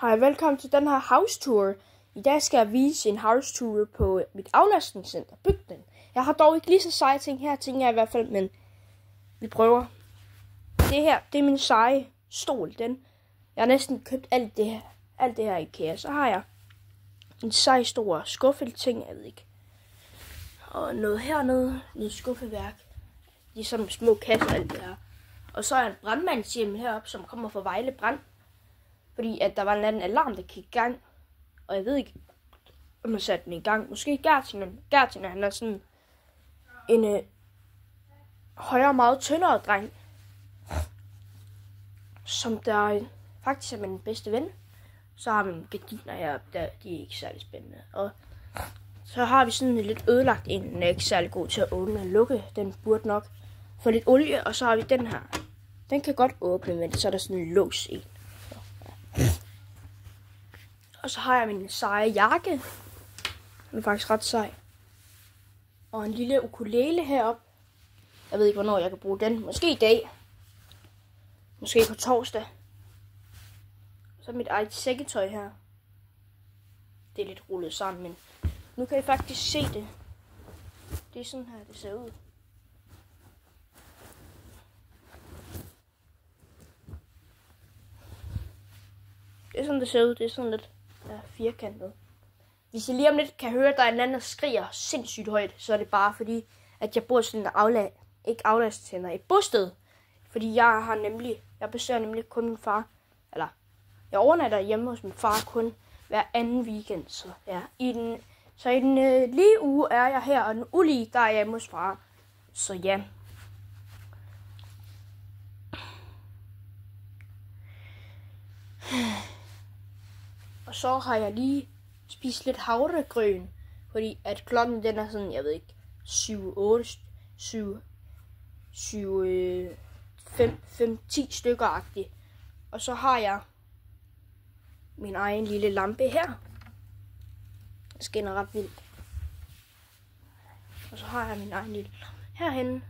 Hej, velkommen til den her house tour. I dag skal jeg vise en house tour på mit aflastningscenter, Bygden. Jeg har dog ikke lige så seje ting her, tænker jeg i hvert fald, men vi prøver. Det her, det er min seje stol. Jeg har næsten købt alt det her i IKEA. Så har jeg en sej stor skuffelting, jeg ved ikke. Og noget hernede, noget skuffeværk. De er sådan små kasser og alt det her. Og så er en brandmandshjem heroppe, som kommer fra Vejle Brand. Fordi at der var en anden alarm, der gik i gang. Og jeg ved ikke, om man satte den i gang. Måske Gertiner, han er sådan en højere, meget tyndere dreng. Som der faktisk er min bedste ven. Så har vi gardiner her, de er ikke særlig spændende. Og så har vi sådan en lidt ødelagt en, den er ikke særlig god til at åbne og lukke. Den burde nok få lidt olie, og så har vi den her. Den kan godt åbne, men så er der sådan en lås i. Og så har jeg min seje jakke. Den er faktisk ret sej. Og en lille ukulele heroppe. Jeg ved ikke, hvornår jeg kan bruge den. Måske i dag. Måske på torsdag. Så mit eget sækketøj her. Det er lidt rullet sammen, men nu kan I faktisk se det. Det er sådan her, det ser ud. Det er sådan, det ser ud. Det er sådan lidt firkantet. Hvis I lige om lidt kan høre, at der er en anden, der skriger sindssygt højt, så er det bare fordi, at jeg bor sådan ikke aflastningscenter, et bosted. Fordi jeg besøger nemlig kun min far, eller jeg overnatter hjemme hos min far kun hver anden weekend. Så ja, i den lige uge er jeg her, og den ulige, der er jeg hjemme hos far. Så ja. Og så har jeg lige spist lidt havregryn, fordi at klokken den er sådan, jeg ved ikke, 10 stykker-agtigt. Og så har jeg min egen lille lampe her. Den skinner ret vildt. Og så har jeg min egen lille lampe herhenne.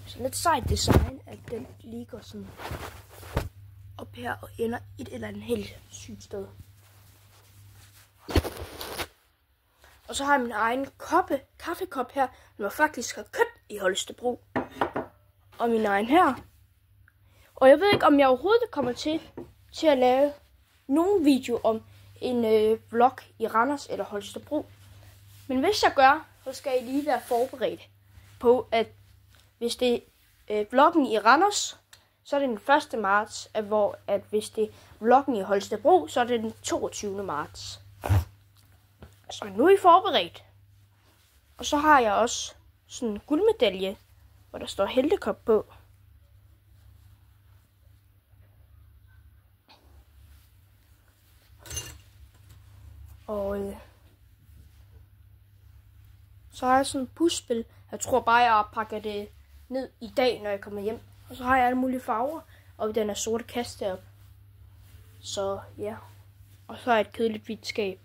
Så lidt sejt design, at den lige går sådan op her og ender et eller andet helt sygt sted. Og så har jeg min egen kaffekop her, som jeg faktisk har købt i Holstebro. Og min egen her. Og jeg ved ikke, om jeg overhovedet kommer til at lave nogen video om en vlog i Randers eller Holstebro. Men hvis jeg gør, så skal I lige være forberedt på, at hvis det er vloggen i Randers, så er det den 1. marts, hvor at hvis det er vloggen i Holstebro, så er det den 22. marts. Så nu er I forberedt. Og så har jeg også sådan en guldmedalje, hvor der står Heltekop på. Og så har jeg sådan et pusspil. Jeg tror bare, jeg pakker det ned i dag, når jeg kommer hjem. Og så har jeg alle mulige farver, og den er sorte kasse deroppe. Så ja. Og så har jeg et kedeligt hvidt skab.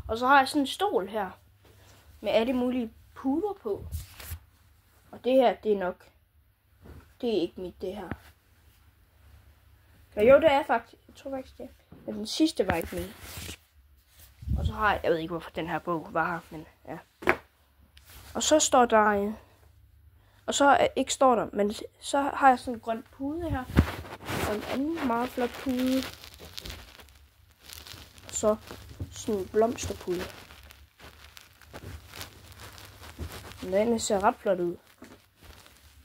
Og så har jeg sådan en stol her, med alle mulige puder på. Og det her, det er ikke mit, det her. Men jo, det er faktisk, jeg tror faktisk det. Men den sidste var ikke min. Og så har jeg ved ikke, hvorfor den her bog var her, men ja. Og så står der, og så ikke står der, men så har jeg sådan en grøn pude her. Og en anden meget flot pude. Og så sådan en blomsterpude. Den ser ret flot ud.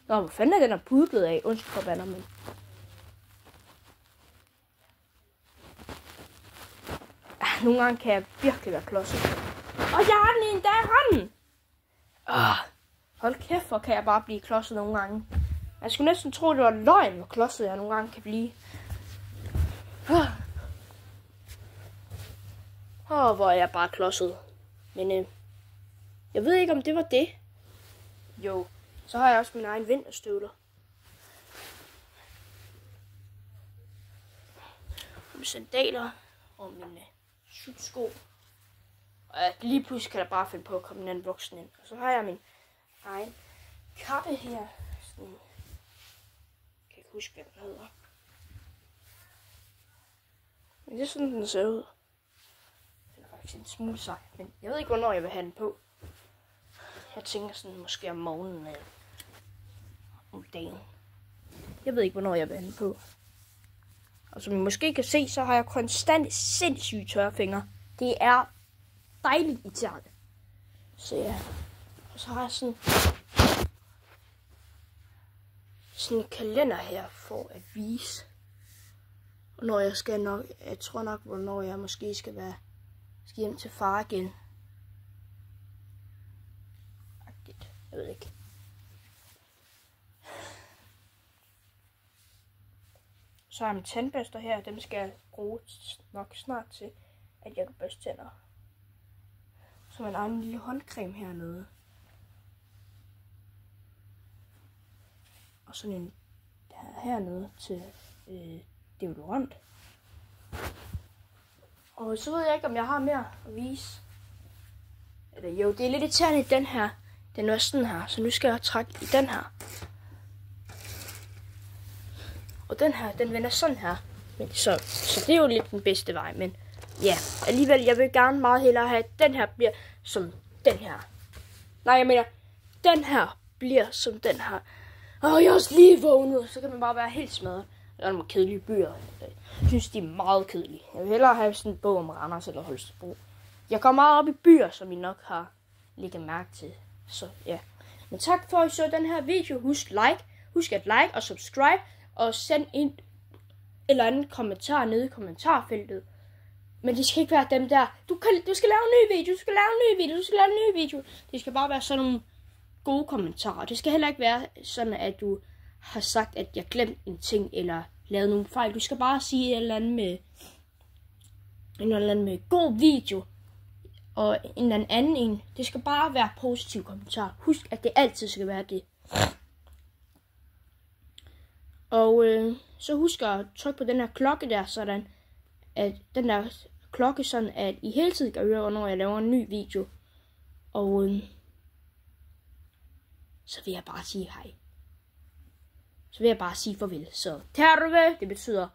Nå, hvor fanden er den her pude blevet af? Undskyld for bander, men nogle gange kan jeg virkelig være klodset. Og jeg har den endda i hånden! Hold kæft, hvor kan jeg bare blive klodset nogle gange. Jeg skulle næsten tro, det var løgn, hvor klodset jeg nogle gange kan blive. Hvor er jeg bare klodset. Men jeg ved ikke, om det var det. Jo, så har jeg også min egen vinterstøvler. Mine sandaler og mine cykelsko. Og lige pludselig kan der bare finde på at komme en anden voksen ind. Og så har jeg min egen kappe her. Sådan. Jeg kan ikke huske, hvad den hedder. Men det er sådan, den ser ud. Den er faktisk en smule sej, men jeg ved ikke, hvornår jeg vil have den på. Jeg tænker sådan måske om morgenen eller om dagen. Jeg ved ikke, hvornår jeg vil have den på. Og som I måske kan se, så har jeg konstant sindssygt tørre fingre. Det er dejligt irriterende. Så ja. Og så har jeg sådan en kalender her for at vise. Og når jeg skal nok, jeg tror nok, hvornår jeg måske skal hjem til far igen. Jeg ved ikke. Så har jeg min tandbørster her. Dem skal jeg bruge nok snart til, at jeg kan børste tænder. Så har jeg en lille håndcreme hernede. Og sådan en hernede til deodorant. Og så ved jeg ikke, om jeg har mere at vise. Eller jo, det er lidt irriterende i den her. Den er sådan her, så nu skal jeg trække i den her. Og den her, den vender sådan her. Men så det er jo lidt den bedste vej, men ja, alligevel, jeg vil gerne meget hellere have, at den her bliver som den her. Nej, jeg mener, den her bliver som den her. Og jeg er også lige vågnet, så kan man bare være helt smadret. Der er nogle kedelige bøger. Jeg synes, de er meget kedelige. Jeg vil hellere have sådan en bog om Randers eller Holstebro. Jeg går meget op i byer, som I nok har lægget mærke til. Så ja. Men tak for, at I så den her video. Husk at like og subscribe. Og send en eller anden kommentar nede i kommentarfeltet. Men det skal ikke være dem der. Du skal lave en ny video. Du skal lave en ny video. Du skal lave en ny video. Det skal bare være sådan nogle gode kommentarer. Det skal heller ikke være sådan, at du har sagt, at jeg glemte en ting eller lavet nogle fejl. Du skal bare sige en eller anden med god video. Og en eller anden en. Det skal bare være positiv kommentar. Husk, at det altid skal være det. Og så husk at trykke på den her klokke der, sådan at den der klokke, sådan at I hele tiden kan høre, når jeg laver en ny video. Og så vil jeg bare sige hej. Så vil jeg bare sige farvel. Så terve, det betyder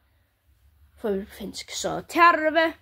farvel på finsk. Så terve.